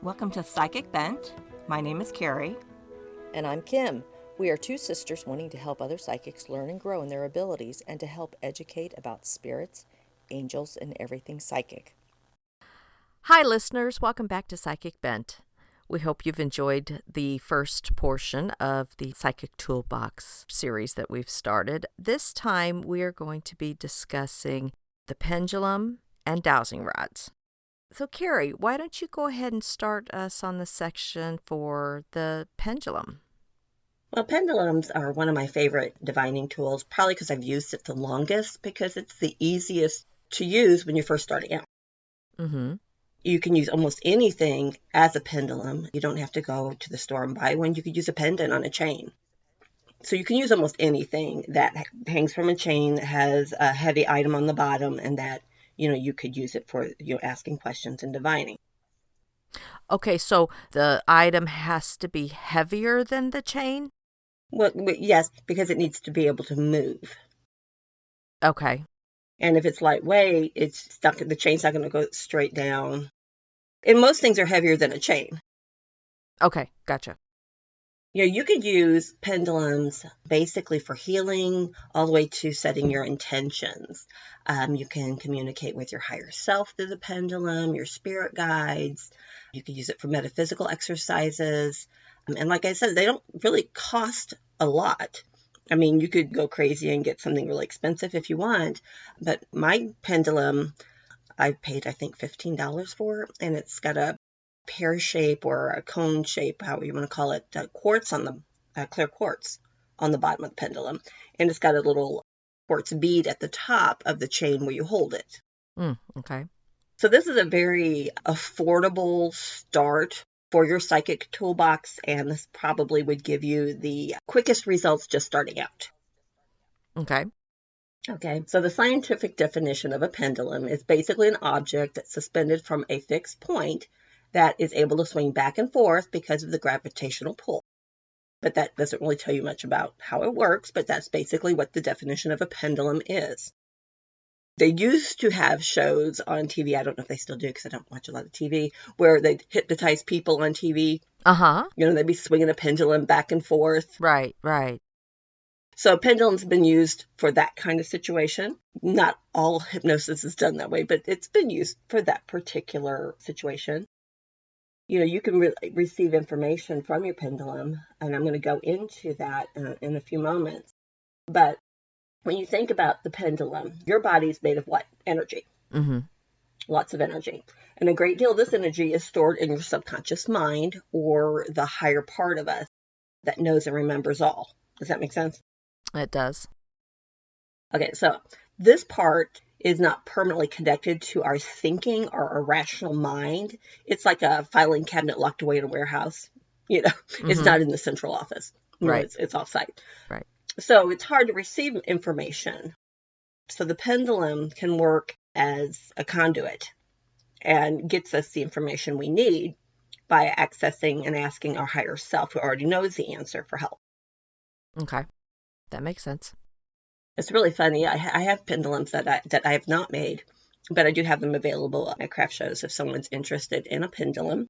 Welcome to Psychic Bent. My name is Carrie. And I'm Kim. We are two sisters wanting to help other psychics learn and grow in their abilities and to help educate about spirits, angels, and everything psychic. Hi, listeners. Welcome back to Psychic Bent. We hope you've enjoyed the first portion of the Psychic Toolbox series that we've started. This time, we are going to be discussing the pendulum and dowsing rods. So, Carrie, why don't you go ahead and start us on the section for the pendulum? Well, pendulums are one of my favorite divining tools, probably because I've used it the longest, because it's the easiest to use when you're first starting out. Mm-hmm. You can use almost anything as a pendulum. You don't have to go to the store and buy one. You could use a pendant on a chain. So you can use almost anything that hangs from a chain, that has a heavy item on the bottom, and that you could use it for asking questions and divining. Okay, so the item has to be heavier than the chain? Well, yes, because it needs to be able to move. Okay. And if it's lightweight, it's stuck. The chain's not going to go straight down. And most things are heavier than a chain. Okay, gotcha. You could use pendulums basically for healing, all the way to setting your intentions. You can communicate with your higher self through the pendulum, your spirit guides. You could use it for metaphysical exercises. And like I said, they don't really cost a lot. I mean, you could go crazy and get something really expensive if you want. But my pendulum, I paid, I think, $15 for, and it's got a pear shape or a cone shape, however you want to call it, quartz on the clear quartz on the bottom of the pendulum, and it's got a little quartz bead at the top of the chain where you hold it. Okay. So this is a very affordable start for your psychic toolbox, and this probably would give you the quickest results just starting out. Okay. Okay, so the scientific definition of a pendulum is basically an object that's suspended from a fixed point that is able to swing back and forth because of the gravitational pull. But that doesn't really tell you much about how it works, but that's basically what the definition of a pendulum is. They used to have shows on TV, I don't know if they still do because I don't watch a lot of TV, where they'd hypnotize people on TV. Uh-huh. They'd be swinging a pendulum back and forth. Right. So pendulum's been used for that kind of situation. Not all hypnosis is done that way, but it's been used for that particular situation. You can receive information from your pendulum, and I'm going to go into that in a few moments. But when you think about the pendulum, your body's made of what? Energy. Mm-hmm. Lots of energy. And a great deal of this energy is stored in your subconscious mind, or the higher part of us that knows and remembers all. Does that make sense? It does. Okay, so this part is not permanently connected to our thinking or our rational mind. It's like a filing cabinet locked away in a warehouse. Mm-hmm. It's not in the central office. Right. It's off-site. Right. So it's hard to receive information. So the pendulum can work as a conduit and gets us the information we need by accessing and asking our higher self, who already knows the answer, for help. Okay. That makes sense. It's really funny. I have pendulums that I have not made, but I do have them available at craft shows if someone's interested in a pendulum.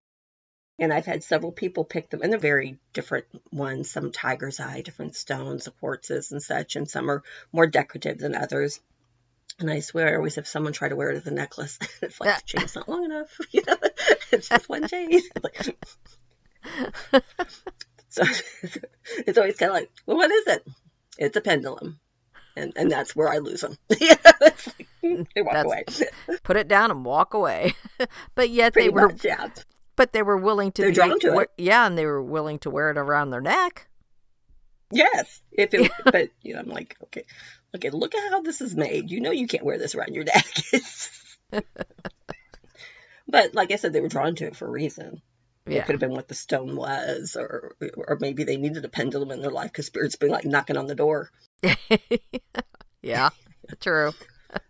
And I've had several people pick them, and they're very different ones. Some tiger's eye, different stones, the quartzes and such, and some are more decorative than others. And I swear, I always have someone try to wear it as a necklace. It's like, the chain's not long enough. It's just one chain. So it's always kind of like, well, what is it? It's a pendulum. And that's where I lose them. They walk away. Put it down and walk away. But yet Pretty much, yeah. But they were willing to. They're drawn to it. Yeah, and they were willing to wear it around their neck. Yes, but I'm like, okay, look at how this is made. You can't wear this around your neck. But like I said, they were drawn to it for a reason. Yeah. It could have been what the stone was, or maybe they needed a pendulum in their life because spirits been like knocking on the door. Yeah, true.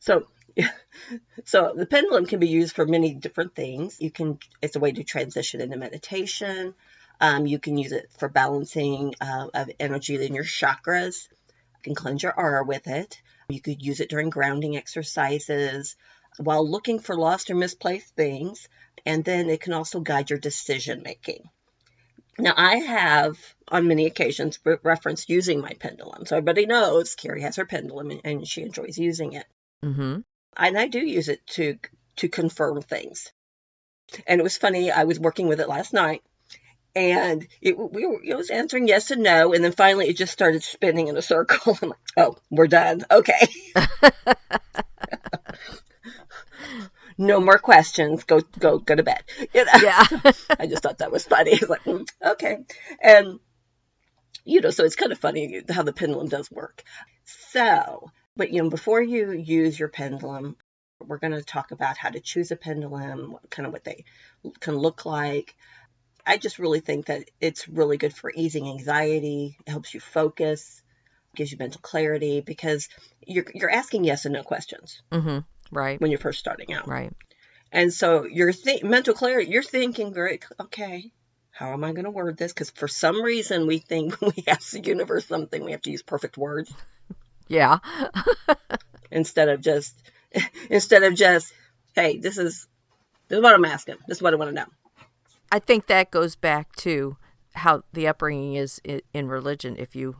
So the pendulum can be used for many different things. It's a way to transition into meditation. You can use it for balancing of energy in your chakras. You can cleanse your aura with it. You could use it during grounding exercises. While looking for lost or misplaced things, And then it can also guide your decision making. Now, I have, on many occasions, referenced using my pendulum. So everybody knows Carrie has her pendulum and she enjoys using it. Mm-hmm. And I do use it to confirm things. And it was funny, I was working with it last night, and it was answering yes and no, and then finally it just started spinning in a circle. I'm like, oh, we're done. Okay. No more questions. Go to bed. Yeah. I just thought that was funny. It's like, okay. And, so it's kind of funny how the pendulum does work. So, but, before you use your pendulum, we're going to talk about how to choose a pendulum, what they can look like. I just really think that it's really good for easing anxiety. It helps you focus, gives you mental clarity, because you're asking yes and no questions. Mm-hmm. Right. When you're first starting out. Right. And so your mental clarity, you're thinking very, okay, how am I going to word this? Because for some reason we think when we ask the universe something, we have to use perfect words. Yeah. instead of just, hey, this is what I'm asking. This is what I want to know. I think that goes back to how the upbringing is in religion. If you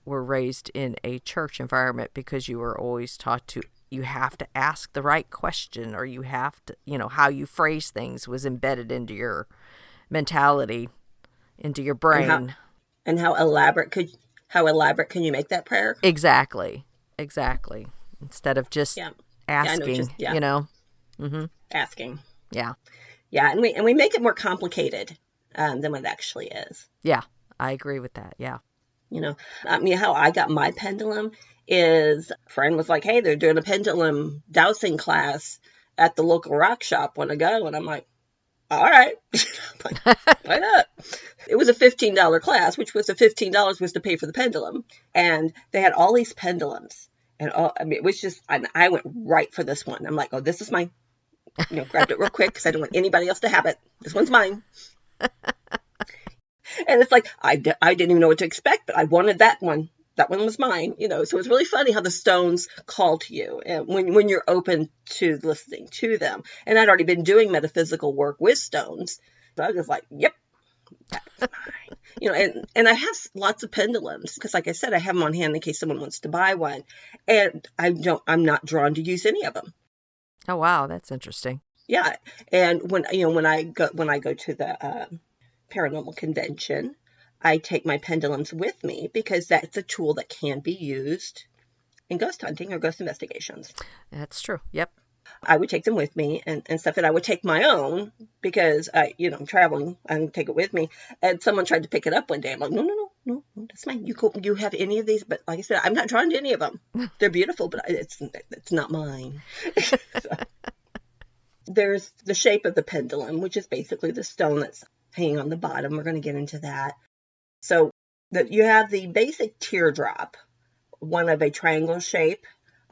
were raised in a church environment, because you were always taught you have to ask the right question, or you have to, how you phrase things was embedded into your mentality, into your brain. And how elaborate can you make that prayer? Exactly. Instead of just asking, Mm-hmm. Asking. Yeah. Yeah, and we make it more complicated than what it actually is. Yeah, I agree with that. Yeah. How I got my pendulum is a friend was like, hey, they're doing a pendulum dowsing class at the local rock shop. Want to go? And I'm like, all right. Why not? It was a $15 class, which was the $15 was to pay for the pendulum. And they had all these pendulums. And it was just, I went right for this one. I'm like, oh, this is mine. Grabbed it real quick because I don't want anybody else to have it. This one's mine. And it's like, I didn't even know what to expect, but I wanted that one. That one was mine, So it's really funny how the stones call to you and when you're open to listening to them. And I'd already been doing metaphysical work with stones. So I was just like, yep, that's mine. And I have lots of pendulums because, like I said, I have them on hand in case someone wants to buy one. And I'm not drawn to use any of them. Oh, wow. That's interesting. Yeah. And when I go to the paranormal convention, I take my pendulums with me because that's a tool that can be used in ghost hunting or ghost investigations. That's true. Yep. I would take them with me and stuff, and I would take my own because I'm traveling and take it with me. And someone tried to pick it up one day. I'm like, no, that's mine. You have any of these, but like I said, I'm not drawn to any of them. They're beautiful, but it's not mine. So, there's the shape of the pendulum, which is basically the stone that's hanging on the bottom. We're going to get into that. So you have the basic teardrop, one of a triangle shape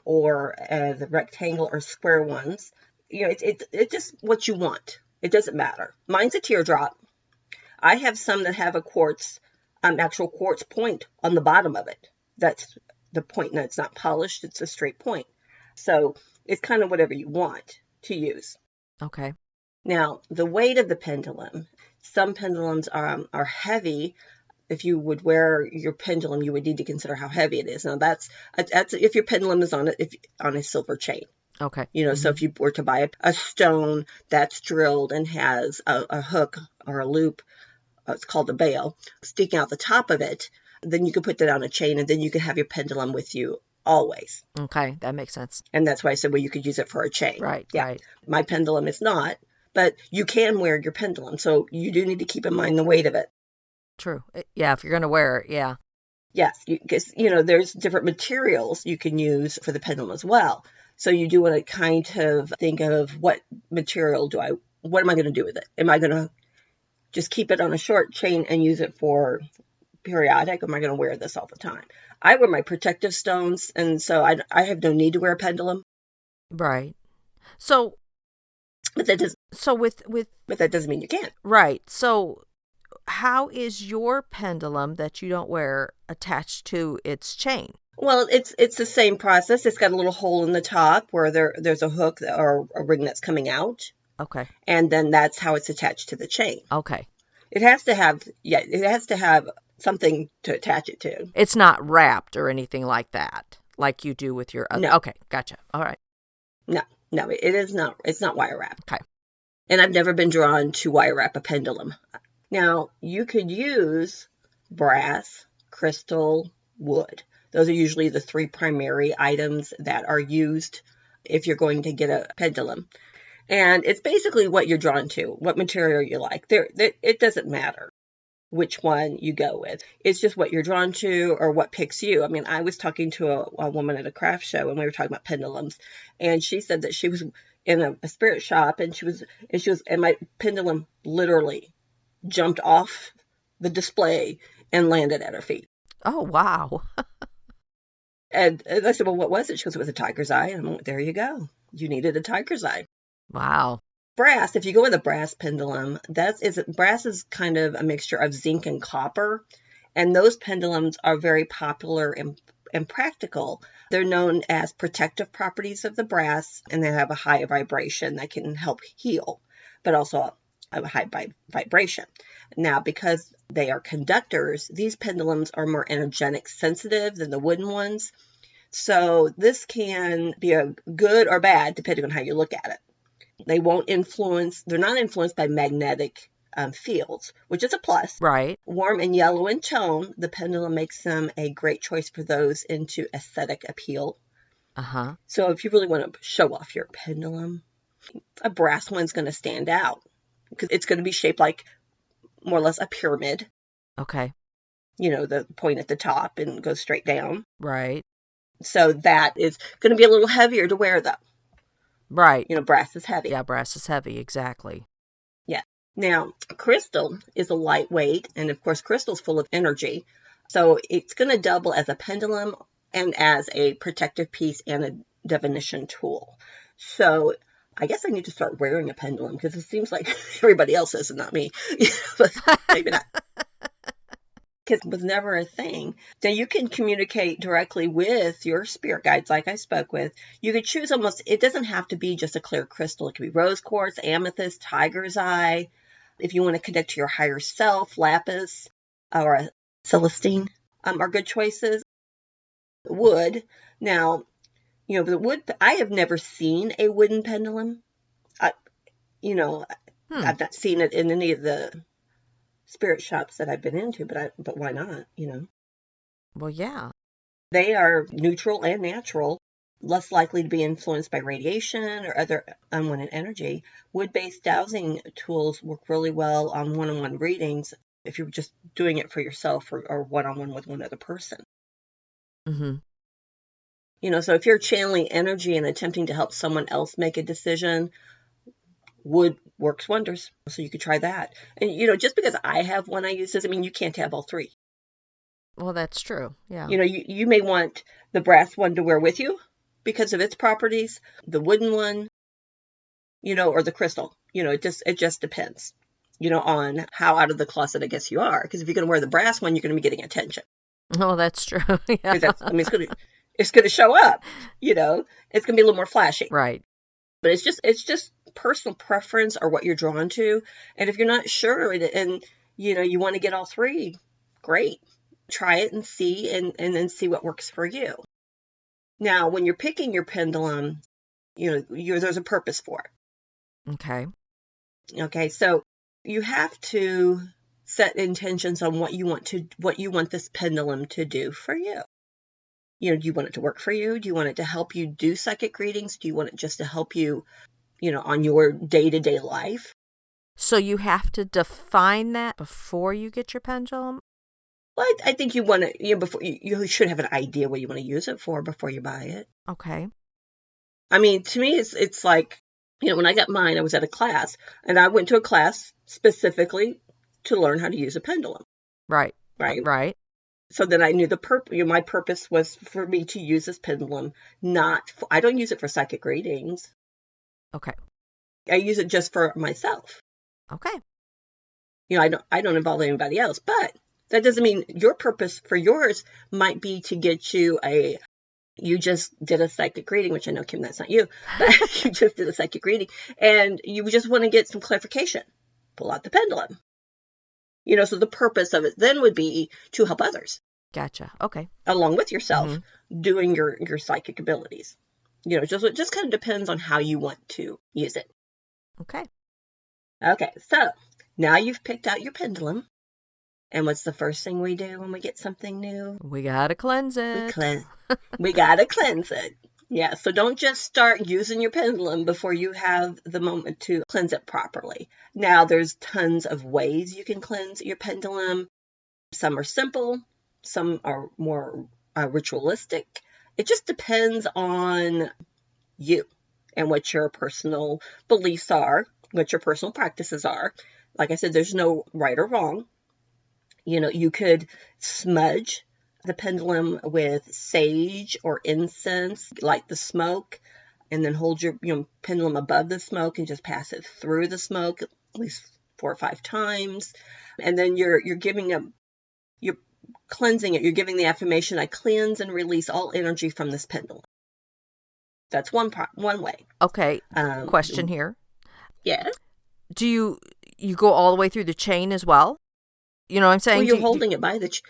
or the rectangle or square ones. It's just what you want. It doesn't matter. Mine's a teardrop. I have some that have a actual quartz point on the bottom of it. That's the point. Now, it's not polished. It's a straight point. So it's kind of whatever you want to use. Okay. Now, the weight of the pendulum. Some pendulums are heavy. If you would wear your pendulum, you would need to consider how heavy it is. Now, that's if your pendulum is on a silver chain. Okay. So if you were to buy a stone that's drilled and has a hook or a loop, it's called a bail, sticking out the top of it, then you could put that on a chain, and then you could have your pendulum with you always. Okay, that makes sense. And that's why I said, well, you could use it for a chain. Right, yeah. Right. My pendulum is not, but you can wear your pendulum, so you do need to keep in mind the weight of it. True. Yeah, if you're going to wear it, yeah. Yes, because, there's different materials you can use for the pendulum as well. So you do want to kind of think of what material what am I going to do with it? Am I going to just keep it on a short chain and use it for periodic? Or am I going to wear this all the time? I wear my protective stones, and so I have no need to wear a pendulum. Right. So, but that doesn't. So but that doesn't mean you can't. Right. So, how is your pendulum that you don't wear attached to its chain? Well, it's the same process. It's got a little hole in the top where there's a hook or a ring that's coming out. Okay. And then that's how it's attached to the chain. Okay. It has to have something to attach it to. It's not wrapped or anything like that, like you do with your other. No. Okay, gotcha. All right. No, it is not. It's not wire wrap. Okay. And I've never been drawn to wire wrap a pendulum. Now, you could use brass, crystal, wood. Those are usually the three primary items that are used if you're going to get a pendulum. And it's basically what you're drawn to, what material you like. It doesn't matter which one you go with. It's just what you're drawn to or what picks you. I mean, I was talking to a woman at a craft show and we were talking about pendulums, and she said that she was in a spirit shop and and my pendulum literally jumped off the display and landed at her feet. Oh, wow. And I said, well, what was it? She goes, it was a tiger's eye. And I went, there you go. You needed a tiger's eye. Wow. Brass, if you go with a brass pendulum, brass is kind of a mixture of zinc and copper. And those pendulums are very popular and practical. They're known as protective properties of the brass, and they have a high vibration that can help heal, but also a high vibration. Now, because they are conductors, these pendulums are more energetic sensitive than the wooden ones. So this can be a good or bad, depending on how you look at it. They're not influenced by magnetic fields, which is a plus. Right. Warm and yellow in tone, the pendulum makes them a great choice for those into aesthetic appeal. Uh-huh. So if you really want to show off your pendulum, a brass one's going to stand out because it's going to be shaped like more or less a pyramid. Okay. You know, the point at the top and goes straight down. Right. So that is going to be a little heavier to wear, though. Right. You know, brass is heavy. Yeah, brass is heavy. Exactly. Yeah. Now, crystal is a lightweight, and of course, crystal's full of energy. So it's going to double as a pendulum and as a protective piece and a divination tool. So I guess I need to start wearing a pendulum because it seems like everybody else is and not me. But maybe not. Because it was never a thing. Now you can communicate directly with your spirit guides like I spoke with. You could choose it doesn't have to be just a clear crystal. It could be rose quartz, amethyst, tiger's eye. If you want to connect to your higher self, lapis or a celestine are good choices. Wood. Now, you know, the wood, I have never seen a wooden pendulum. I've not seen it in any of the spirit shops that I've been into, but why not, you know? Well, yeah. They are neutral and natural, less likely to be influenced by radiation or other unwanted energy. Wood-based dowsing tools work really well on one-on-one readings if you're just doing it for yourself or one-on-one with one other person. Mm-hmm. You know, so if you're channeling energy and attempting to help someone else make a decision, wood works wonders. So you could try that. And, you know, just because I have one I use doesn't mean you can't have all three. Well, that's true. Yeah. You know, you may want the brass one to wear with you because of its properties, the wooden one, you know, or the crystal. You know, it just depends, you know, on how out of the closet I guess you are. Because if you're going to wear the brass one, you're going to be getting attention. Oh, that's true. Yeah. It's going to show up, you know, it's going to be a little more flashy. Right. But it's just personal preference or what you're drawn to. And if you're not sure and you know, you want to get all three, great. Try it and see and then see what works for you. Now, when you're picking your pendulum, you know, there's a purpose for it. Okay. Okay, so you have to set intentions on what you want this pendulum to do for you. You know, do you want it to work for you? Do you want it to help you do psychic readings? Do you want it just to help you, you know, on your day-to-day life? So you have to define that before you get your pendulum? Well, I think you want to, you know, before you should have an idea what you want to use it for before you buy it. Okay. I mean, to me, it's like, you know, when I got mine, I was at a class, and I went to a class specifically to learn how to use a pendulum. Right. Right. Right. So then I knew the purpose. You know, my purpose was for me to use this pendulum. I don't use it for psychic readings. Okay. I use it just for myself. Okay. You know, I don't involve anybody else, but that doesn't mean your purpose for yours might be to get you you just did a psychic reading, which I know, Kim, that's not you, but you just did a psychic reading, and you just want to get some clarification. Pull out the pendulum. So the purpose of it then would be to help others. Gotcha. Okay. Along with yourself, doing your psychic abilities. It just kind of depends on how you want to use it. Okay. Okay, so now you've picked out your pendulum. And what's the first thing we do when we get something new? We gotta cleanse it. We gotta cleanse it. Yeah, so don't just start using your pendulum before you have the moment to cleanse it properly. Now, there's tons of ways you can cleanse your pendulum. Some are simple, some are more ritualistic. It just depends on you and what your personal beliefs are, what your personal practices are. Like I said, there's no right or wrong. You could smudge the pendulum with sage or incense, light the smoke, and then hold your pendulum above the smoke and just pass it through the smoke at least 4 or 5 times. And then you're cleansing it. You're giving the affirmation, I cleanse and release all energy from this pendulum. That's one way. Okay. Question here. Yeah. Do you go all the way through the chain as well? You know what I'm saying? Well, you're holding it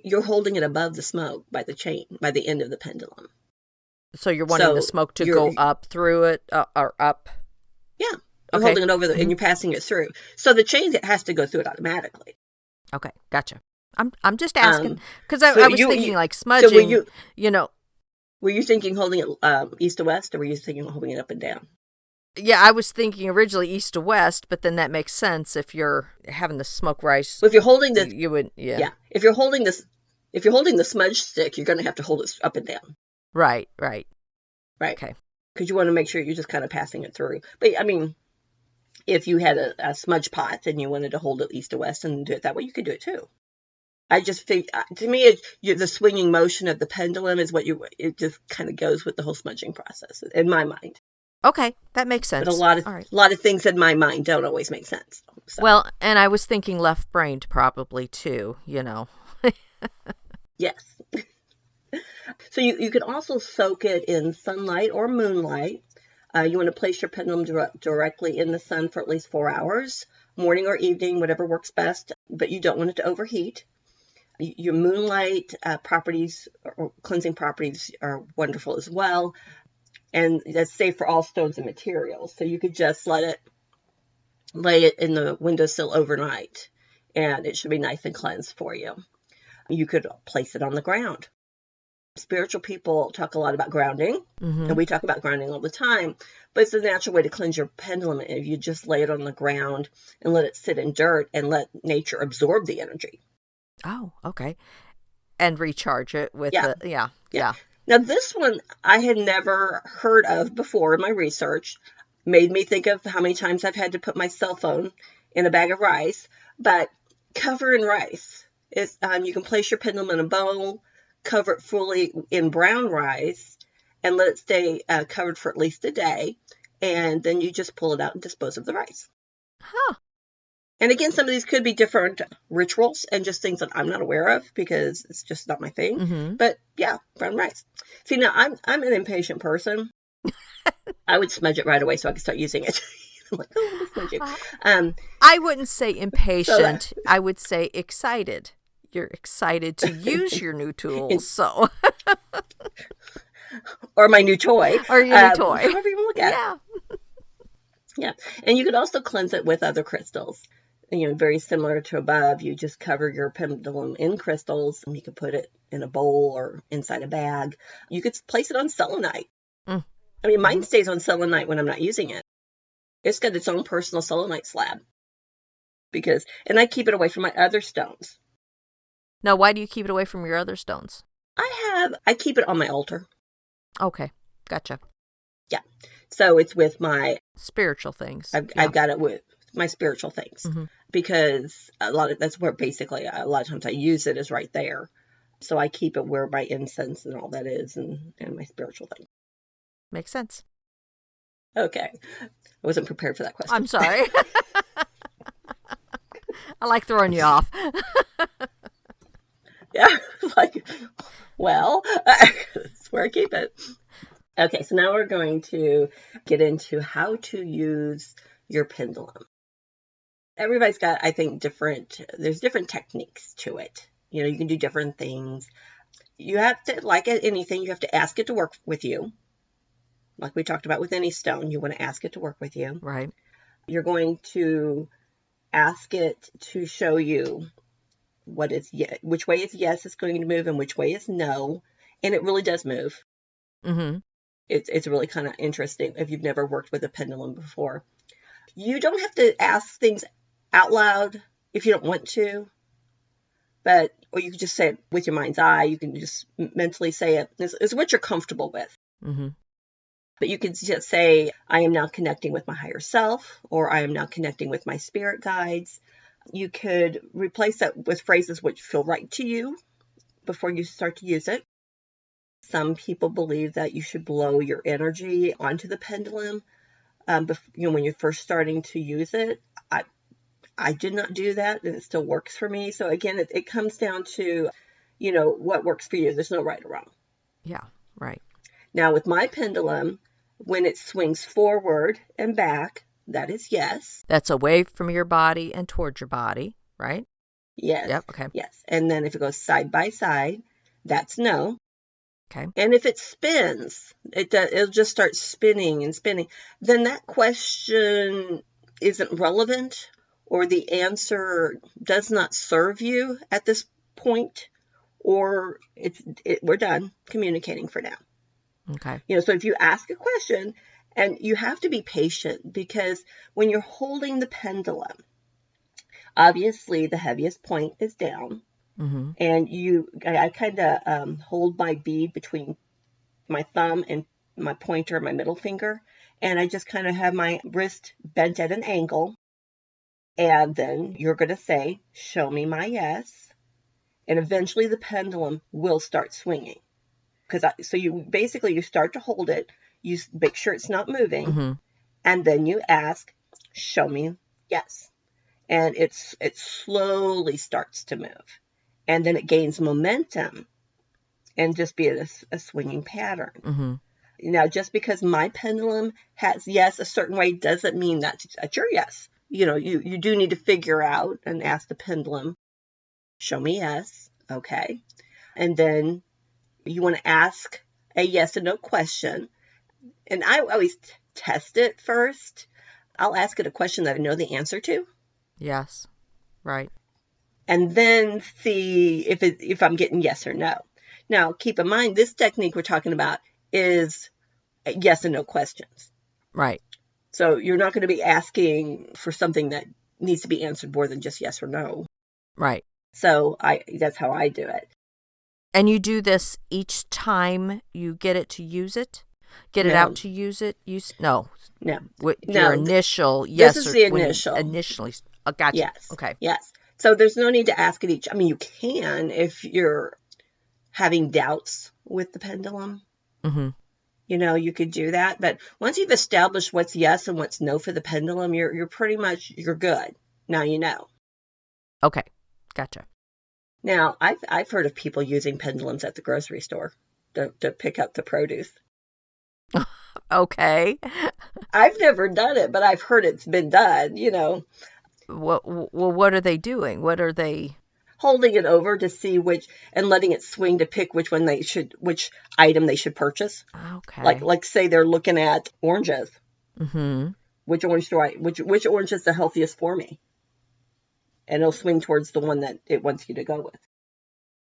you're holding it above the smoke by the chain, by the end of the pendulum. So you're wanting the smoke to go up through it, or up? Yeah. You're holding it over and you're passing it through. So the chain has to go through it automatically. Okay, gotcha. I'm just asking because I was thinking like smudging. So were you thinking holding it east to west, or were you thinking holding it up and down? Yeah, I was thinking originally east to west, but then that makes sense if you're having the smoke rise. Well, if you're holding the, you would, yeah. If you're holding the smudge stick, you're going to have to hold it up and down. Right. Okay. Because you want to make sure you're just kind of passing it through. But I mean, if you had a smudge pot and you wanted to hold it east to west and do it that way, you could do it too. I just think, to me, the swinging motion of the pendulum is it just kind of goes with the whole smudging process in my mind. Okay, that makes sense. But a lot of things in my mind don't always make sense. So. Well, and I was thinking left-brained probably too, Yes. So you can also soak it in sunlight or moonlight. You want to place your pendulum directly in the sun for at least 4 hours, morning or evening, whatever works best, but you don't want it to overheat. Your moonlight properties or cleansing properties are wonderful as well. And that's safe for all stones and materials. So you could just lay it in the windowsill overnight, and it should be nice and cleansed for you. You could place it on the ground. Spiritual people talk a lot about grounding, and we talk about grounding all the time, but it's a natural way to cleanse your pendulum if you just lay it on the ground and let it sit in dirt and let nature absorb the energy. Oh, okay. And recharge it with yeah. Now, this one I had never heard of before in my research. Made me think of how many times I've had to put my cell phone in a bag of rice. But cover in rice. You can place your pendulum in a bowl, cover it fully in brown rice, and let it stay covered for at least a day. And then you just pull it out and dispose of the rice. Huh. And again, some of these could be different rituals and just things that I'm not aware of because it's just not my thing. But yeah, brown rice. See, now I'm an impatient person. I would smudge it right away so I could start using it. I'm like, oh, smudge it. I wouldn't say impatient. I would say excited. You're excited to use your new tools. So, or my new toy. Or your new toy. However you want to look at it. Yeah. And you could also cleanse it with other crystals. Very similar to above. You just cover your pendulum in crystals, and you can put it in a bowl or inside a bag. You could place it on selenite. I mean, mine stays on selenite when I'm not using it. It's got its own personal selenite slab. And I keep it away from my other stones. Now, why do you keep it away from your other stones? I keep it on my altar. Okay, gotcha. Yeah. So it's with my spiritual things. I've got it with my spiritual things because that's where basically a lot of times I use it is right there. So I keep it where my incense and all that is and my spiritual thing. Makes sense. Okay. I wasn't prepared for that question. I'm sorry. I like throwing you off. Yeah. That's where I keep it. Okay, so now we're going to get into how to use your pendulum. Everybody's got, I think, there's different techniques to it. You can do different things. You have to, like anything, you have to ask it to work with you. Like we talked about with any stone, you want to ask it to work with you. Right. You're going to ask it to show you which way is yes it's going to move and which way is no. And it really does move. Mm-hmm. It's really kind of interesting if you've never worked with a pendulum before. You don't have to ask things out loud if you don't want to, or you can just say it with your mind's eye. You can just mentally say it. It's what you're comfortable with. Mm-hmm. But you can just say, I am now connecting with my higher self, or I am now connecting with my spirit guides. You could replace that with phrases which feel right to you before you start to use it. Some people believe that you should blow your energy onto the pendulum when you're first starting to use it. I did not do that, and it still works for me. So again, it comes down to, what works for you. There's no right or wrong. Yeah, right. Now with my pendulum, when it swings forward and back, that is yes. That's away from your body and towards your body, right? Yes. Yep, okay. Yes. And then if it goes side by side, that's no. Okay. And if it spins, it'll just start spinning and spinning. Then that question isn't relevant, or the answer does not serve you at this point, or we're done communicating for now. Okay. So if you ask a question, and you have to be patient, because when you're holding the pendulum, obviously the heaviest point is down. Mm-hmm. And I kind of hold my bead between my thumb and my pointer, my middle finger, and I just kind of have my wrist bent at an angle. And then you're going to say, show me my yes. And eventually the pendulum will start swinging. So you start to hold it, you make sure it's not moving, Mm-hmm. and then you ask, show me yes. And it slowly starts to move. And then it gains momentum and just be a swinging pattern. Mm-hmm. Now, just because my pendulum has yes a certain way doesn't mean that's your yes. You do need to figure out and ask the pendulum, show me yes, okay. And then you want to ask a yes and no question. And I always test it first. I'll ask it a question that I know the answer to. Yes, right. And then see if I'm getting yes or no. Now, keep in mind, this technique we're talking about is yes and no questions. Right. So you're not going to be asking for something that needs to be answered more than just yes or no. Right. So that's how I do it. And you do this each time you get it to use it? Get it No. out to use it? No. No. Your initial yes. This is the initial. Initially. Gotcha. Yes. Okay. Yes. So there's no need to ask it each. I mean, you can if you're having doubts with the pendulum. Mm-hmm. You could do that. But once you've established what's yes and what's no for the pendulum, you're pretty much, you're good. Now you know. Okay. Gotcha. Now, I've heard of people using pendulums at the grocery store to pick up the produce. Okay. I've never done it, but I've heard it's been done, What are they doing? What are they? Holding it over to see and letting it swing to pick which item they should purchase. Okay. Like say they're looking at oranges. Mm-hmm. Which orange is the healthiest for me? And it'll swing towards the one that it wants you to go with.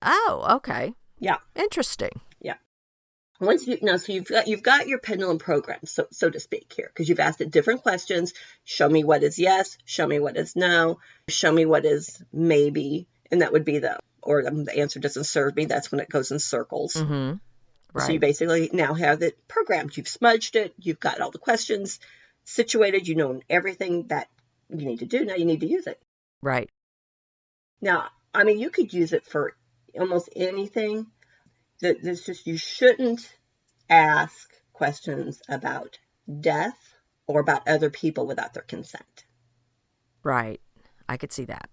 Oh, okay. Yeah. Interesting. Yeah. So you've got your pendulum program, so to speak, here, because you've asked it different questions. Show me what is yes. Show me what is no. Show me what is maybe, and that would be the answer doesn't serve me. That's when it goes in circles. Mm-hmm. Right. So you basically now have it programmed. You've smudged it. You've got all the questions situated. You know everything that you need to do. Now you need to use it. Right. Now, I mean, you could use it for almost anything. You shouldn't ask questions about death or about other people without their consent. Right. I could see that.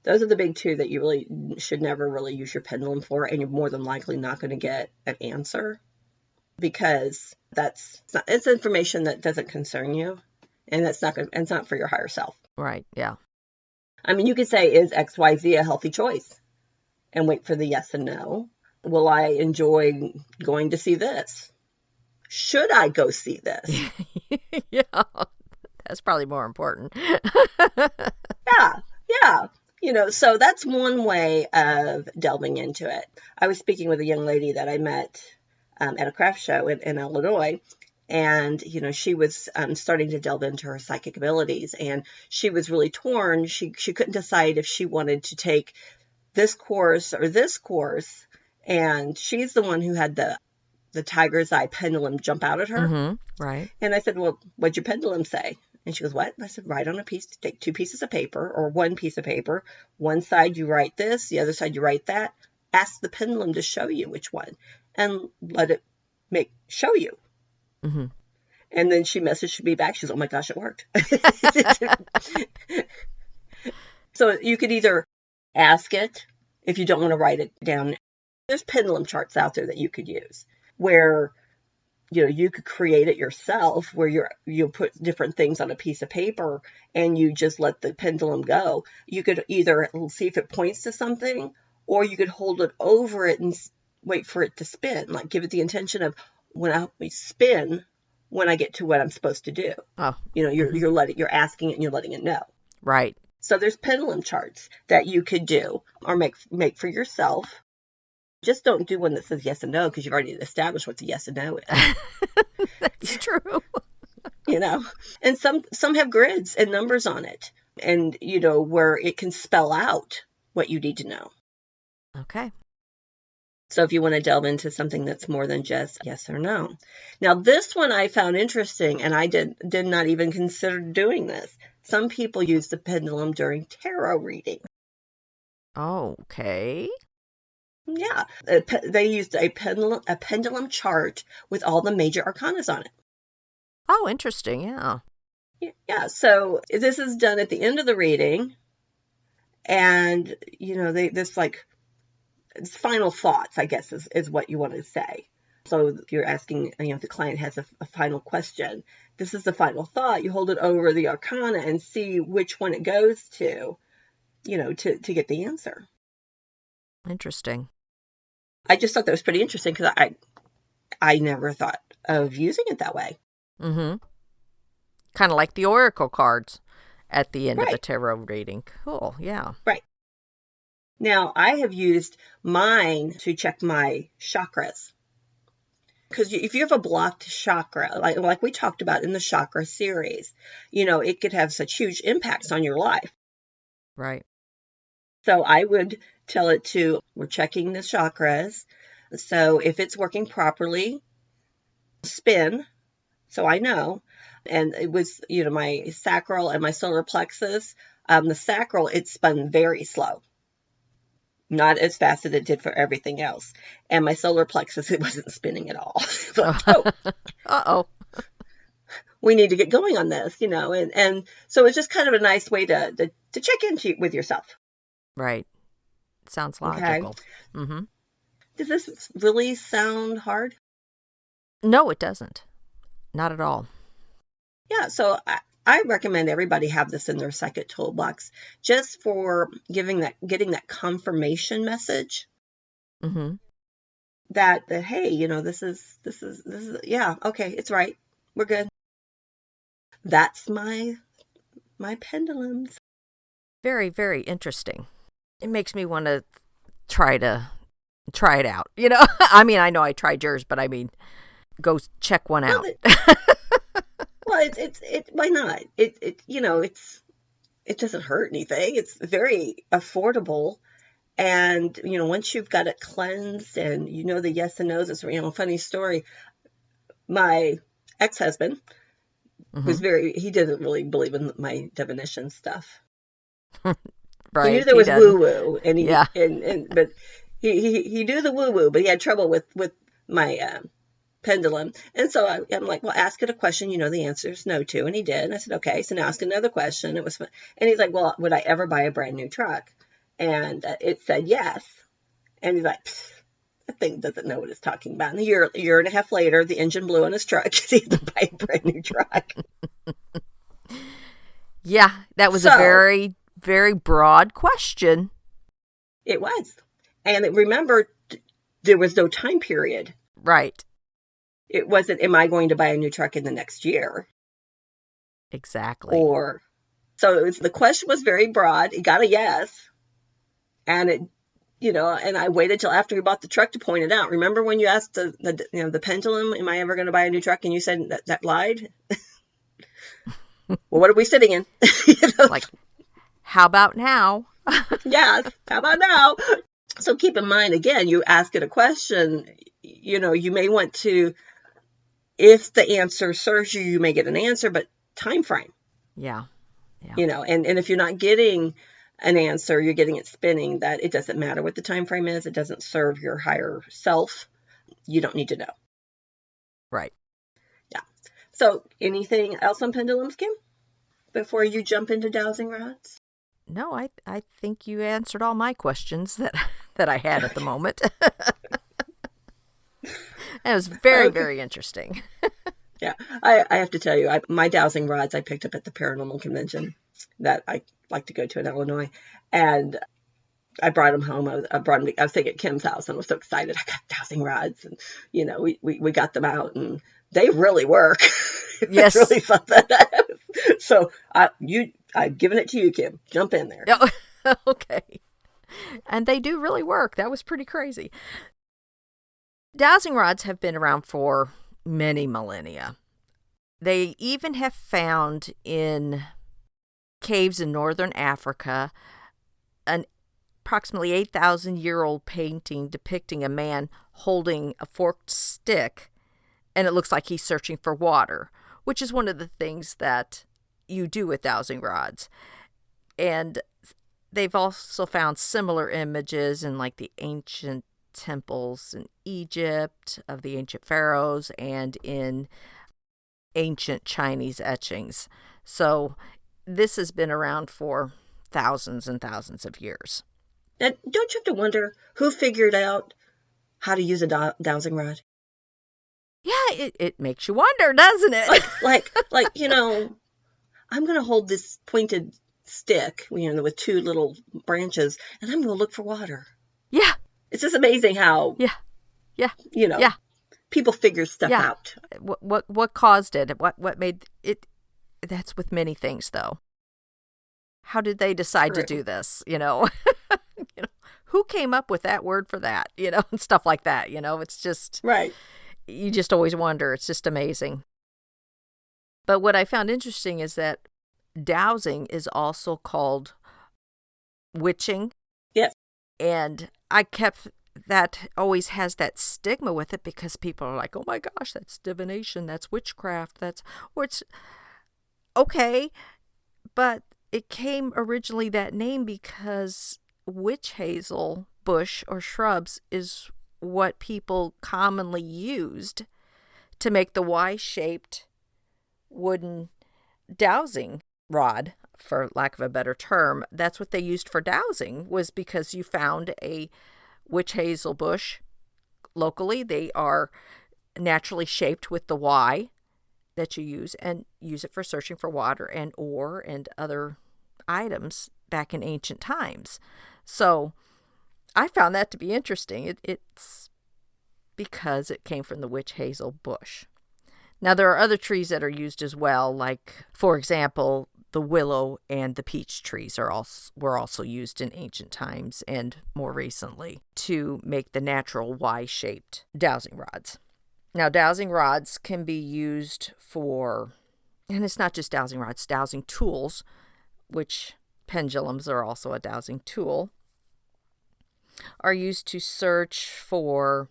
Those are the big two that you really should never really use your pendulum for, and you're more than likely not going to get an answer. because it's information that doesn't concern you, and it's not for your higher self. Right. Yeah. I mean, you could say, is XYZ a healthy choice? And wait for the yes and no. Will I enjoy going to see this? Should I go see this? Yeah. That's probably more important. Yeah. So that's one way of delving into it. I was speaking with a young lady that I met at a craft show in Illinois. And, she was starting to delve into her psychic abilities, and she was really torn. She couldn't decide if she wanted to take this course or this course. And she's the one who had the tiger's eye pendulum jump out at her. Mm-hmm. Right. And I said, well, what'd your pendulum say? And she goes, what? And I said, write on take 2 pieces of paper, or 1 piece of paper. One side you write this, the other side you write that. Ask the pendulum to show you which one, and let it show you. Mm-hmm. And then she messaged me back. She's, oh my gosh, it worked. So you could either ask it if you don't want to write it down. There's pendulum charts out there that you could use where, you could create it yourself, where you'll put different things on a piece of paper and you just let the pendulum go. You could either see if it points to something, or you could hold it over it and wait for it to spin. Like, give it the intention of, when I spin, when I get to what I'm supposed to do. Oh. You're asking it and you're letting it know. Right. So there's pendulum charts that you could do or make for yourself. Just don't do one that says yes and no, because you've already established what the yes and no is. That's true. And some have grids and numbers on it, and where it can spell out what you need to know. Okay. So if you want to delve into something that's more than just yes or no. Now, this one I found interesting, and I did not even consider doing this. Some people use the pendulum during tarot reading. Okay. Yeah. They used a pendulum chart with all the major arcanas on it. Oh, interesting. Yeah. Yeah. So this is done at the end of the reading. And, it's final thoughts, I guess, is what you want to say. So if you're asking, if the client has a final question, this is the final thought. You hold it over the arcana and see which one it goes to, to get the answer. Interesting. I just thought that was pretty interesting, because I never thought of using it that way. Mm-hmm. Kind of like the oracle cards at the end Right. of a tarot reading. Cool. Yeah. Right. Now, I have used mine to check my chakras. Because if you have a blocked chakra, like we talked about in the chakra series, it could have such huge impacts on your life. Right. So I would tell it we're checking the chakras. So if it's working properly, spin, so I know. And it was, my sacral and my solar plexus. The sacral, it spun very slow. Not as fast as it did for everything else. And my solar plexus, it wasn't spinning at all. Uh-oh. We need to get going on this, and so it's just kind of a nice way to check in with yourself. Right. Sounds logical. Okay. Mm-hmm. Does this really sound hard? No, it doesn't. Not at all. Yeah, so I recommend everybody have this in their psychic toolbox, just for getting that confirmation message. Mm-hmm. That hey, this is yeah, okay, it's right. We're good. That's my pendulums. Very, very interesting. It makes me want to try it out. I mean, I know I tried yours, but I mean, go check one out. Well, why not? It doesn't hurt anything. It's very affordable. And, once you've got it cleansed and the yes and no's, it's a funny story. My ex-husband was he didn't really believe in my divination stuff. Right. He knew there was doesn't. woo-woo, and but he knew the woo-woo, but he had trouble with my pendulum. And so I'm like, well, ask it a question the answer is no to. And he did. And I said, okay, so now ask another question. It was fun. And he's like, well, would I ever buy a brand new truck? And it said yes. And he's like, pfft. thing doesn't know what it's talking about. And a year and a half later, the engine blew on his truck. He had to buy a brand new truck. Yeah, that was a very, very broad question. It was. And remember, there was no time period. Right. It wasn't, am I going to buy a new truck in the next year? Exactly. So the question was very broad. It got a yes. And and I waited till after we bought the truck to point it out. Remember when you asked the pendulum, am I ever going to buy a new truck? And you said that lied? Well, what are we sitting in? Like, how about now? Yes, how about now? So keep in mind, again, you ask it a question, you may want to, if the answer serves you, you may get an answer, but time frame. Yeah. And if you're not getting an answer, you're getting it spinning, that it doesn't matter what the time frame is. It doesn't serve your higher self. You don't need to know. Right. Yeah. So anything else on pendulums, Kim, before you jump into dowsing rods? No, I think you answered all my questions that I had at the moment. It was very, very interesting. Yeah, I have to tell you, my dowsing rods I picked up at the paranormal convention that I like to go to in Illinois, and I brought them home. I was staying at Kim's house, and I was so excited. I got dowsing rods, and we got them out, and they really work. Yes, it's really fun. So I've given it to you, Kim. Jump in there. Oh, okay. And they do really work. That was pretty crazy. Dowsing rods have been around for many millennia. They even have found in caves in northern Africa an approximately 8,000-year-old painting depicting a man holding a forked stick, and it looks like he's searching for water, which is one of the things that you do with dowsing rods. And they've also found similar images in like the ancient temples in Egypt of the ancient pharaohs and in ancient Chinese etchings. So this has been around for thousands and thousands of years. Now, don't you have to wonder who figured out how to use a dowsing rod? Yeah, it makes you wonder, doesn't it? like I'm going to hold this pointed stick, with two little branches, and I'm going to look for water. Yeah. It's just amazing how, yeah, people figure stuff out. What caused it? What made it? That's with many things, though. How did they decide to do this? Who came up with that word for that? And stuff like that. It's just right. You just always wonder. It's just amazing. But what I found interesting is that dowsing is also called witching. Yes. And I kept that always has that stigma with it because people are like, oh my gosh, that's divination, that's witchcraft, it's okay. But it came originally that name because witch hazel bush or shrubs is what people commonly used to make the Y-shaped wooden dowsing rod, for lack of a better term. That's what they used for dowsing, was because you found a witch hazel bush locally. They are naturally shaped with the Y that you use, and use it for searching for water and ore and other items back in ancient times. So I found that to be interesting. It's because it came from the witch hazel bush. Now, there are other trees that are used as well, like, for example, the willow and the peach trees were also used in ancient times and more recently to make the natural Y-shaped dowsing rods. Now, dowsing rods can be used for, and it's not just dowsing rods, dowsing tools, which pendulums are also a dowsing tool, are used to search for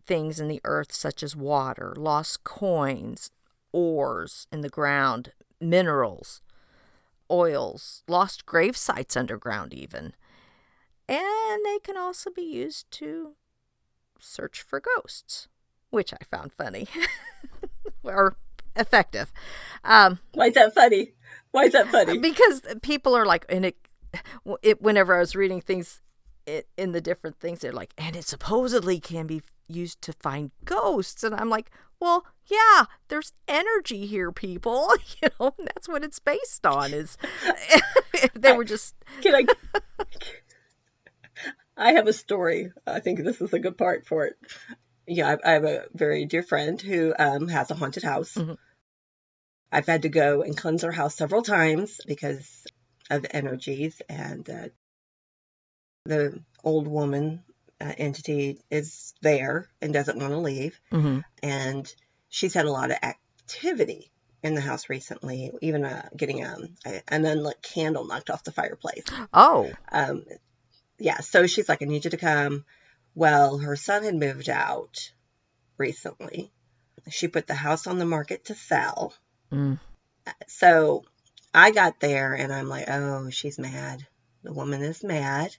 things in the earth such as water, lost coins, ores in the ground, minerals, oils, lost grave sites underground even. And they can also be used to search for ghosts, which I found funny or effective. Why is that funny? Why is that funny? Because people are like, and it whenever I was reading things in the different things. They're like, and it supposedly can be used to find ghosts. And I'm like, well, yeah, there's energy here, people. That's what it's based on. Is they were just. Can I have a story. I think this is a good part for it. Yeah, I have a very dear friend who has a haunted house. Mm-hmm. I've had to go and cleanse her house several times because of energies, and the old woman entity is there and doesn't want to leave. Mm-hmm. And she's had a lot of activity in the house recently, even getting an unlit candle knocked off the fireplace. Oh. Yeah, so she's like, I need you to come. Well, her son had moved out recently. She put the house on the market to sell. Mm. So I got there and I'm like, oh, she's mad. The woman is mad.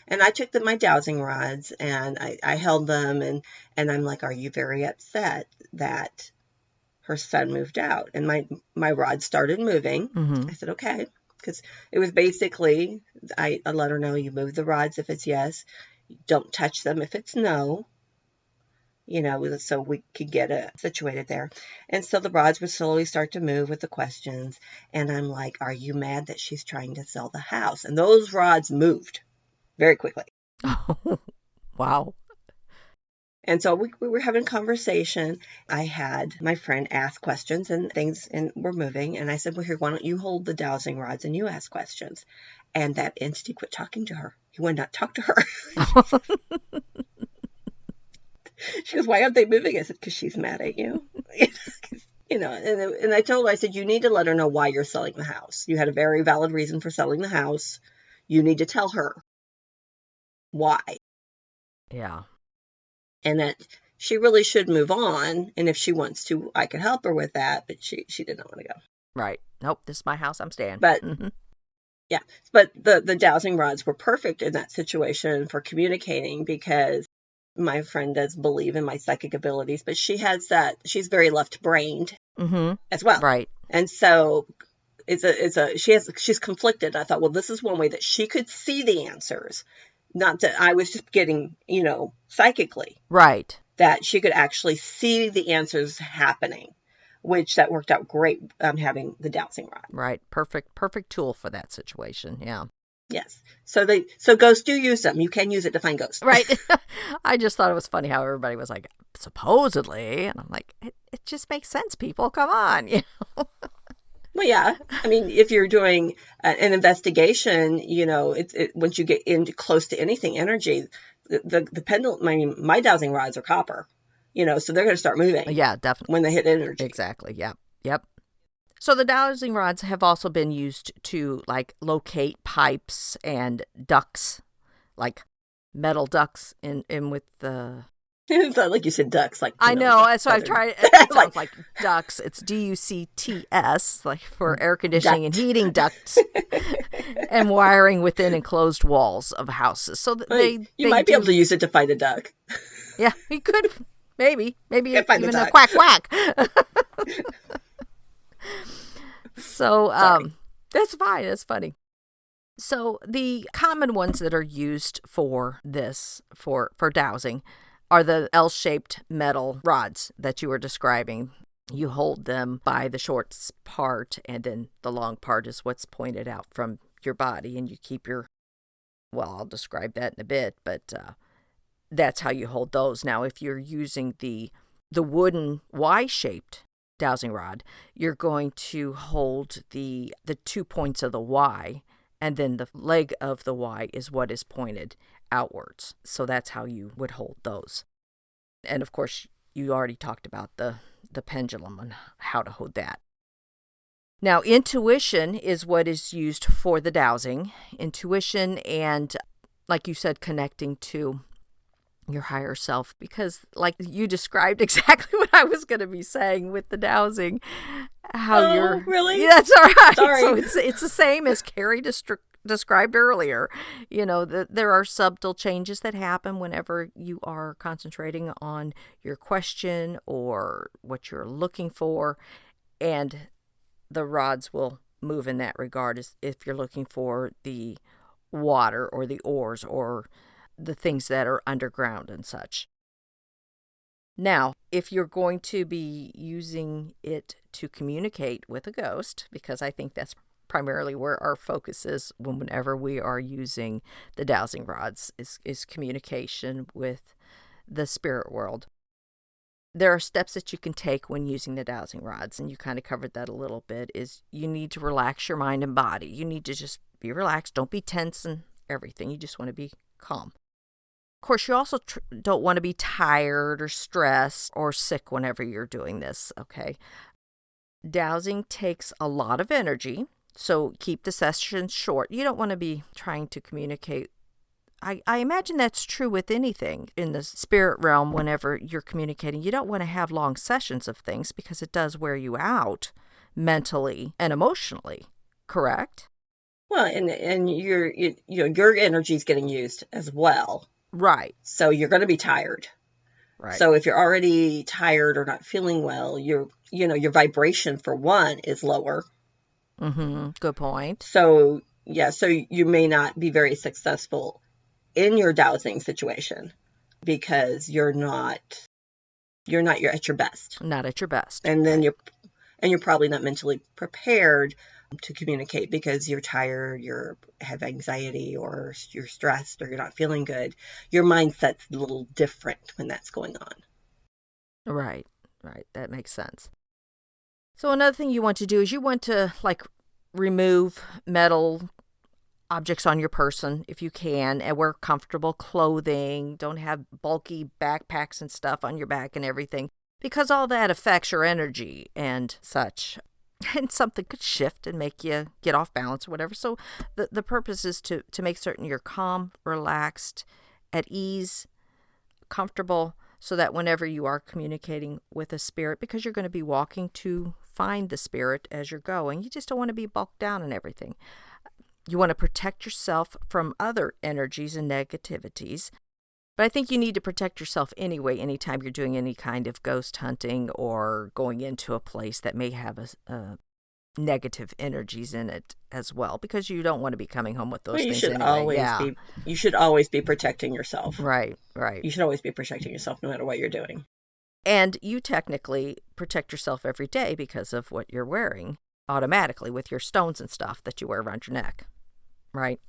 And I took my dowsing rods and I held them and I'm like, are you very upset that her son moved out? And my rods started moving. Mm-hmm. I said, okay. Because it was basically, I let her know, you move the rods if it's yes. Don't touch them if it's no. So we could get it situated there. And so the rods would slowly start to move with the questions. And I'm like, are you mad that she's trying to sell the house? And those rods moved very quickly. Oh, wow. And so we were having a conversation. I had my friend ask questions and things and were moving. And I said, well, here, why don't you hold the dowsing rods and you ask questions? And that entity quit talking to her. He would not talk to her. She goes, why aren't they moving? I said, because she's mad at you. And I told her, I said, you need to let her know why you're selling the house. You had a very valid reason for selling the house. You need to tell her why. Yeah. And that she really should move on. And if she wants to, I could help her with that. But she did not want to go. Right. Nope. This is my house. I'm staying. But mm-hmm. Yeah. But the dowsing rods were perfect in that situation for communicating because my friend does believe in my psychic abilities, but she's very left-brained Mm-hmm. as well. Right. And so she's conflicted. I thought, well, this is one way that she could see the answers. Not that I was just getting, psychically. Right. That she could actually see the answers happening, which that worked out great having the dowsing rod. Right. Perfect tool for that situation. Yeah. Yes. So ghosts do use them. You can use it to find ghosts. Right. I just thought it was funny how everybody was like, supposedly. And I'm like, it just makes sense, people. Come on. Well, yeah. I mean, if you're doing an investigation, once you get into close to anything energy, the pendulum, I mean, my dowsing rods are copper, so they're going to start moving. Yeah, definitely. When they hit energy. Exactly. Yep. So the dowsing rods have also been used to locate pipes and ducts, like metal ducts in with the. It's not like you said ducks. I know. So I've tried. It sounds like ducts. It's DUCTS, like for air conditioning and heating ducts, and wiring within enclosed walls of houses. So they might be able to use it to fight a duck. Yeah, you could maybe find even the a quack. So that's fine. That's funny. So the common ones that are used for this for dowsing are the L-shaped metal rods that you were describing. You hold them by the short part, and then the long part is what's pointed out from your body, and you keep I'll describe that in a bit, but that's how you hold those. Now, if you're using the wooden Y-shaped dowsing rod, you're going to hold the 2 points of the Y, and then the leg of the Y is what is pointed outwards. So that's how you would hold those. And of course, you already talked about the pendulum and how to hold that. Now, intuition is what is used for the dowsing. Intuition and, like you said, connecting to your higher self, because like you described exactly what I was going to be saying with the dowsing. You're really? Yeah, that's all right. Sorry. So it's the same as Carrie described earlier. There are subtle changes that happen whenever you are concentrating on your question or what you're looking for, and the rods will move in that regard. If you're looking for the water or the oars or the things that are underground and such. Now, if you're going to be using it to communicate with a ghost, because I think that's primarily where our focus is whenever we are using the dowsing rods, is communication with the spirit world. There are steps that you can take when using the dowsing rods, and you kind of covered that a little bit, is you need to relax your mind and body. You need to just be relaxed. Don't be tense and everything. You just want to be calm. Of course, you also don't want to be tired or stressed or sick whenever you're doing this, okay? Dowsing takes a lot of energy, so keep the sessions short. You don't want to be trying to communicate. I imagine that's true with anything in the spirit realm. Whenever you're communicating, you don't want to have long sessions of things because it does wear you out mentally and emotionally, correct? Well, and your energy is getting used as well. Right. So you're going to be tired. Right. So if you're already tired or not feeling well, your vibration for one is lower. Mm-hmm. Good point. So so you may not be very successful in your dowsing situation because you're not at your best. Not at your best. And then right. you're probably not mentally prepared to communicate because you're tired, you have anxiety, or you're stressed, or you're not feeling good. Your mindset's a little different when that's going on. Right. That makes sense. So another thing you want to do is you want to remove metal objects on your person if you can, and wear comfortable clothing. Don't have bulky backpacks and stuff on your back and everything, because all that affects your energy and such. And something could shift and make you get off balance or whatever. So the purpose is to make certain you're calm, relaxed, at ease, comfortable, so that whenever you are communicating with a spirit, because you're going to be walking to find the spirit as you're going, you just don't want to be bulked down and everything. You want to protect yourself from other energies and negativities. But I think you need to protect yourself anyway, anytime you're doing any kind of ghost hunting or going into a place that may have a negative energies in it as well, because you don't want to be coming home with those things anyway. You should always be protecting yourself. Right. You should always be protecting yourself no matter what you're doing. And you technically protect yourself every day because of what you're wearing automatically with your stones and stuff that you wear around your neck. Right?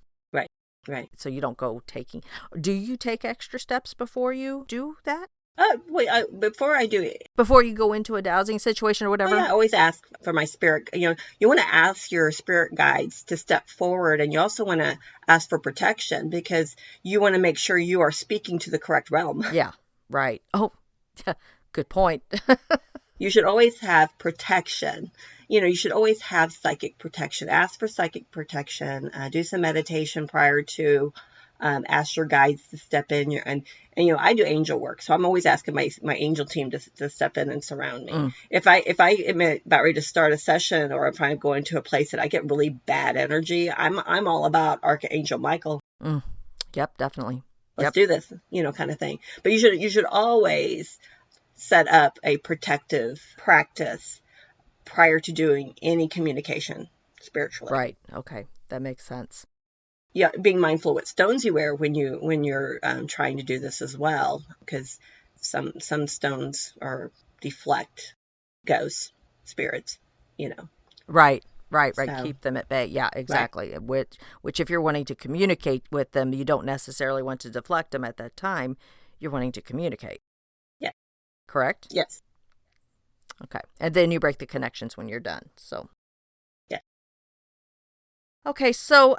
Right. So you don't go taking... Do you take extra steps before you do that? Before I do it. Before you go into a dowsing situation or whatever? I always ask for my spirit. You want to ask your spirit guides to step forward, and you also want to ask for protection because you want to make sure you are speaking to the correct realm. Yeah, right. Oh, good point. You should always have protection. You should always have psychic protection. Ask for psychic protection. Do some meditation prior to. Ask your guides to step in. And I do angel work, so I'm always asking my angel team to step in and surround me. If I am about ready to start a session, or if I'm going to a place that I get really bad energy, I'm all about Archangel Michael. Yep, definitely. Let's do this, kind of thing. But you should always set up a protective practice prior to doing any communication spiritually. Right. Okay. That makes sense. Yeah, being mindful what stones you wear when you're trying to do this as well, because some stones deflect ghosts, spirits, Right. So, keep them at bay. Yeah, exactly. Right. Which if you're wanting to communicate with them, you don't necessarily want to deflect them at that time. You're wanting to communicate. Yeah. Correct? Yes. Okay. And then you break the connections when you're done. So. Yeah. Okay, so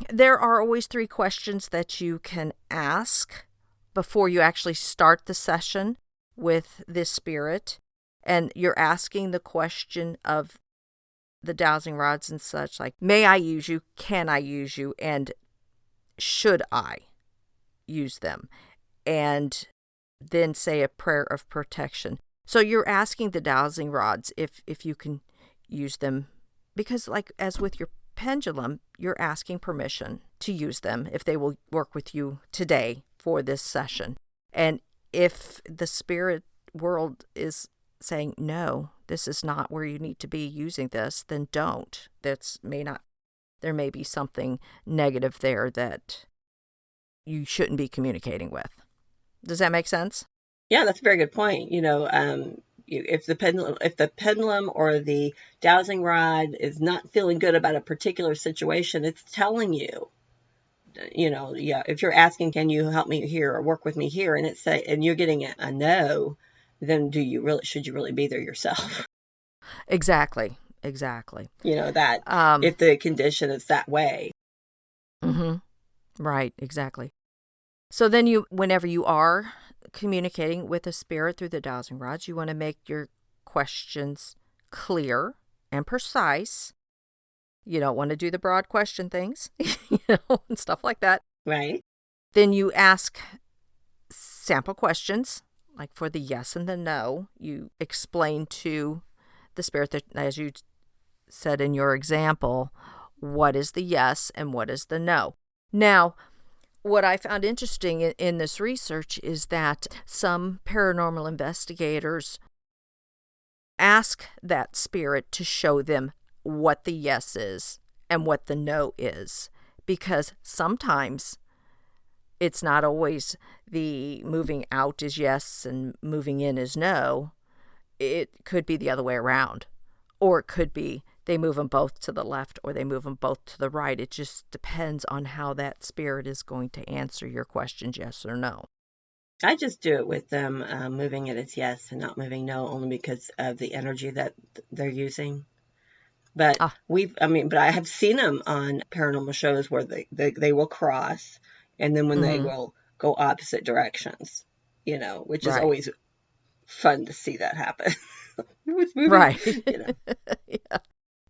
there are always 3 questions that you can ask before you actually start the session with this spirit. And you're asking the question of the dowsing rods and such, like, may I use you? Can I use you? And should I use them? And then say a prayer of protection. So you're asking the dowsing rods if you can use them, because as with your pendulum, you're asking permission to use them if they will work with you today for this session. And if the spirit world is saying, no, this is not where you need to be using this, then don't. There may be something negative there that you shouldn't be communicating with. Does that make sense? Yeah, that's a very good point. If the pendulum or the dowsing rod is not feeling good about a particular situation, it's telling you. Yeah, if you're asking, can you help me here or work with me here, and you're getting a no, then should you really be there yourself? Exactly. That if the condition is that way. Mm-hmm. Right, exactly. So then whenever you are communicating with a spirit through the dowsing rods, you want to make your questions clear and precise. You don't want to do the broad question things, and stuff like that. Right. Then you ask sample questions, like for the yes and the no. You explain to the spirit that, as you said in your example, what is the yes and what is the no. Now, what I found interesting in this research is that some paranormal investigators ask that spirit to show them what the yes is and what the no is, because sometimes it's not always the moving out is yes and moving in is no. It could be the other way around, or it could be they move them both to the left or they move them both to the right. It just depends on how that spirit is going to answer your questions, yes or no. I just do it with them moving it as yes and not moving no, only because of the energy that they're using. But but I have seen them on paranormal shows where they will cross, and then when they will go opposite directions, which is always fun to see that happen. Right.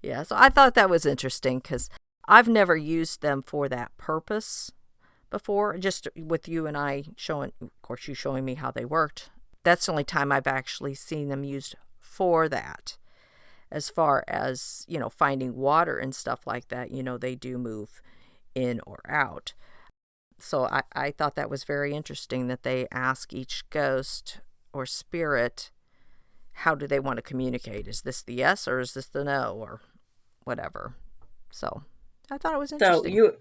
Yeah. So I thought that was interesting because I've never used them for that purpose before. Just with you and I showing, of course, you showing me how they worked. That's the only time I've actually seen them used for that. As far as, finding water and stuff like that, they do move in or out. So I thought that was very interesting that they ask each ghost or spirit, how do they want to communicate? Is this the yes or is this the no or whatever? So I thought it was interesting.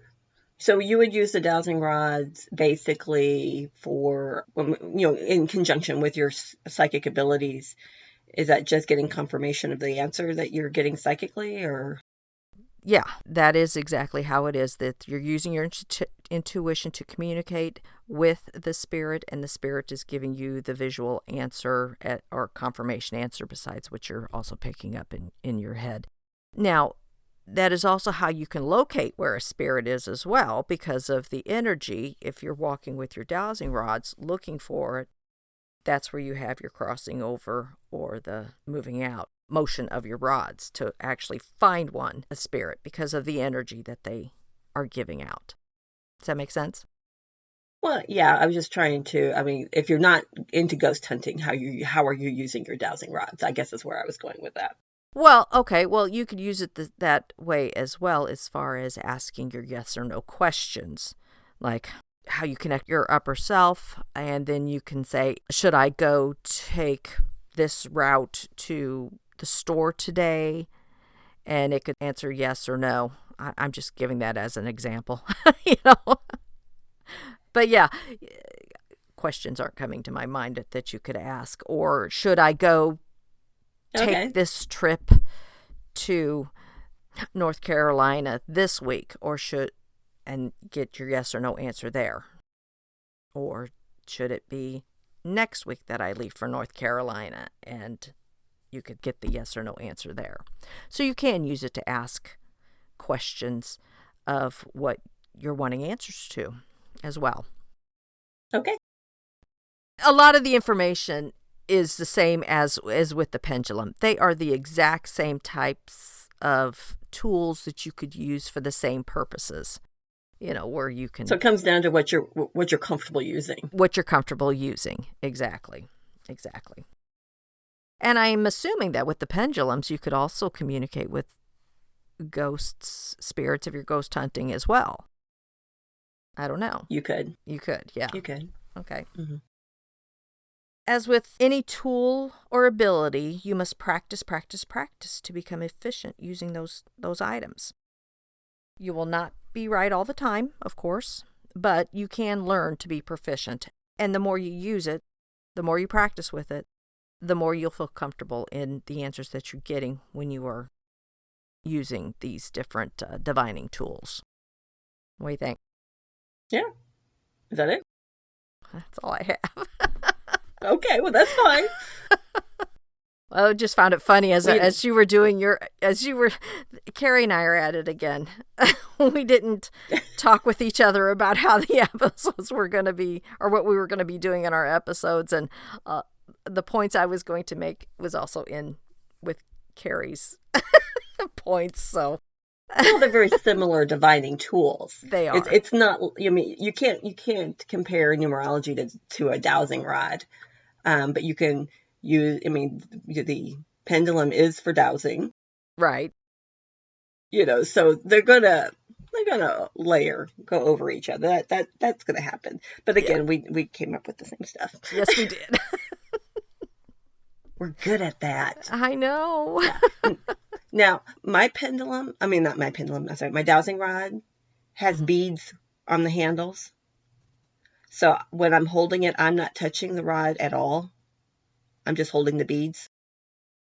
So you would use the dowsing rods basically for, in conjunction with your psychic abilities. Is that just getting confirmation of the answer that you're getting psychically, or? Yeah, that is exactly how it is, that you're using your intuition to communicate with the spirit, and the spirit is giving you the visual answer or confirmation answer besides what you're also picking up in your head. Now, that is also how you can locate where a spirit is as well, because of the energy. If you're walking with your dowsing rods looking for it, that's where you have your crossing over or the moving out motion of your rods to actually find a spirit, because of the energy that they are giving out. Does that make sense? Well, yeah, I was just trying to, if you're not into ghost hunting, how are you using your dowsing rods? I guess is where I was going with that. Well, okay. Well, you could use it that way as well, as far as asking your yes or no questions, like how you connect your upper self. And then you can say, should I go take this route to the store today? And it could answer yes or no. I'm just giving that as an example, But yeah, questions aren't coming to my mind that you could ask. Or should I go take this trip to North Carolina this week, and get your yes or no answer there? Or should it be next week that I leave for North Carolina, and you could get the yes or no answer there? So you can use it to ask questions of what you're wanting answers to as well. Okay. A lot of the information is the same as with the pendulum. They are the exact same types of tools that you could use for the same purposes. Where you can. So it comes down to what you're comfortable using. What you're comfortable using. Exactly. And I'm assuming that with the pendulums, you could also communicate with ghosts, spirits, if you're ghost hunting as well. I don't know. You could, yeah. You could. Okay. Mm-hmm. As with any tool or ability, you must practice to become efficient using those items. You will not be right all the time, of course, but you can learn to be proficient. And the more you use it, the more you practice with it, the more you'll feel comfortable in the answers that you're getting when you are using these different divining tools. What do you think? Yeah. Is that it? That's all I have. Okay, well, that's fine. I just found it funny as you were doing Carrie and I are at it again. We didn't talk with each other about how the episodes were going to be or what we were going to be doing in our episodes. And the points I was going to make was also in with Carrie's points. So Well, they're very similar divining tools. They are. It's not. I mean, you can't compare numerology to a dowsing rod, but you can use. I mean, the pendulum is for dowsing, right. So they're gonna go over each other. That's gonna happen. But again, we came up with the same stuff. Yes, we did. We're good at that. I know. Yeah. Now, my dowsing rod has beads on the handles. So when I'm holding it, I'm not touching the rod at all. I'm just holding the beads.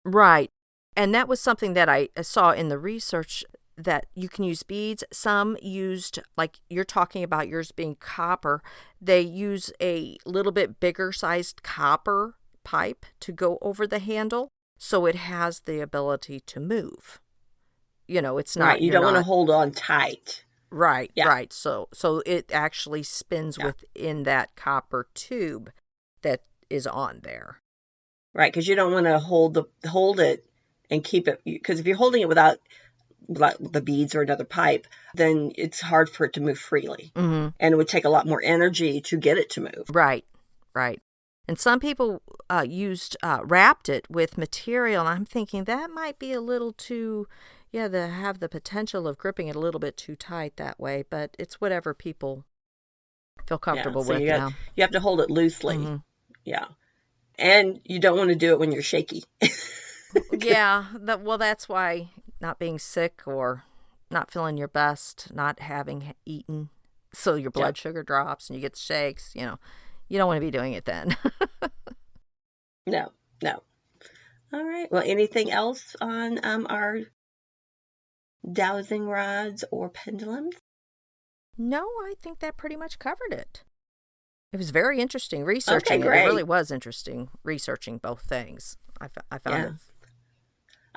Right. And that was something that I saw in the research, that you can use beads. Some used, like you're talking about yours being copper, they use a little bit bigger sized copper pipe to go over the handle, so it has the ability to move. It's not right. You don't want to hold on tight. Right, Yeah. right. So it actually spins within that copper tube that is on there. Right, because you don't want to hold it and keep it, because if you're holding it without the beads or another pipe, then it's hard for it to move freely. Mm-hmm. And it would take a lot more energy to get it to move. Right, right. And some people wrapped it with material, and I'm thinking that might be a little too, they have the potential of gripping it a little bit too tight that way, but it's whatever people feel comfortable with now. You have to hold it loosely. Mm-hmm. Yeah. And you don't want to do it when you're shaky. Yeah, that's why not being sick or not feeling your best, not having eaten, so your blood sugar drops and you get shakes, you don't want to be doing it then. No. All right. Well, anything else on our dowsing rods or pendulums? No, I think that pretty much covered it. It was very interesting researching it. Great. It really was interesting researing both things. I found it.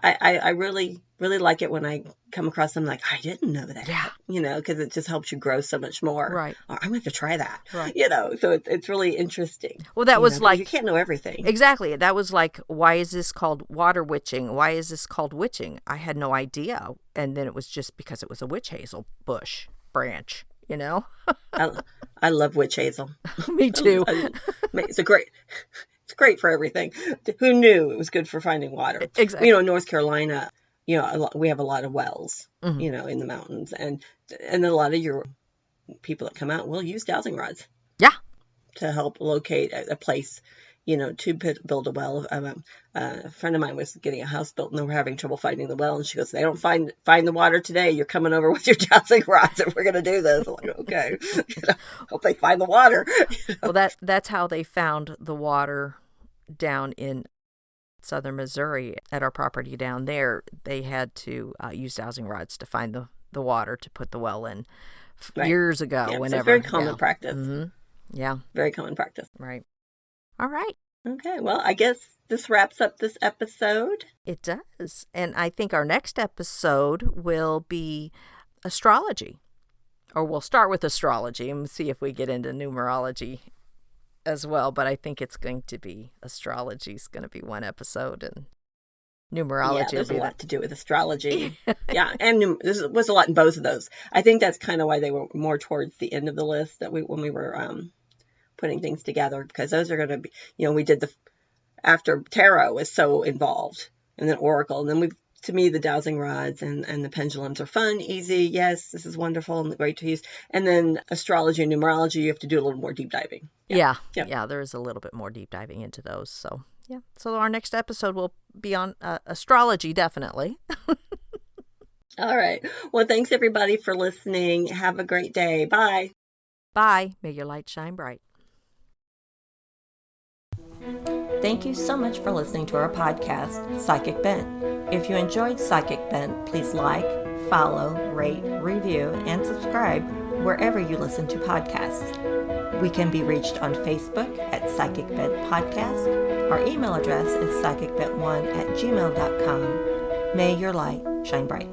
I really, really like it when I come across them like, I didn't know that. Yeah. Because it just helps you grow so much more. Right. I'm going to have to try that. Right. So it's really interesting. Well, that was like, you can't know everything. Exactly. That was like, why is this called water witching? Why is this called witching? I had no idea. And then it was just because it was a witch hazel bush branch, I love witch hazel. Me too. It's great for everything. Who knew it was good for finding water? Exactly. In North Carolina, we have a lot of wells, mm-hmm. In the mountains, and a lot of your people that come out will use dowsing rods. Yeah. To help locate a place, to build a well. A friend of mine was getting a house built and they were having trouble finding the well. And she goes, they don't find the water today. You're coming over with your dowsing rods and we're going to do this. I'm like, okay. Hope they find the water. Well, that's how they found the water down in southern Missouri at our property down there. They had to use dowsing rods to find the water to put the well in years ago. Yeah, whenever. So it's very common practice. Mm-hmm. Yeah. Very common practice. Right. All right. Okay. Well, I guess this wraps up this episode. It does. And I think our next episode will be astrology. Or we'll start with astrology and see if we get into numerology as well. But I think it's going to be astrology is going to be one episode, and numerology there's will be a lot to do with astrology. Yeah, and there was a lot in both of those. I think that's kind of why they were more towards the end of the list when we were putting things together, because those are going to be, we did after tarot was so involved, and then oracle, and then to me, the dowsing rods and the pendulums are fun, easy. Yes, this is wonderful and great to use. And then astrology and numerology, you have to do a little more deep diving. Yeah, there is a little bit more deep diving into those. So, yeah. So our next episode will be on astrology, definitely. All right. Well, thanks everybody for listening. Have a great day. Bye. Bye. May your light shine bright. Thank you so much for listening to our podcast, Psychic Bent. If you enjoyed Psychic Bent, please like, follow, rate, review, and subscribe wherever you listen to podcasts. We can be reached on Facebook at Psychic Bent Podcast. Our email address is psychicbent1@gmail.com. May your light shine bright.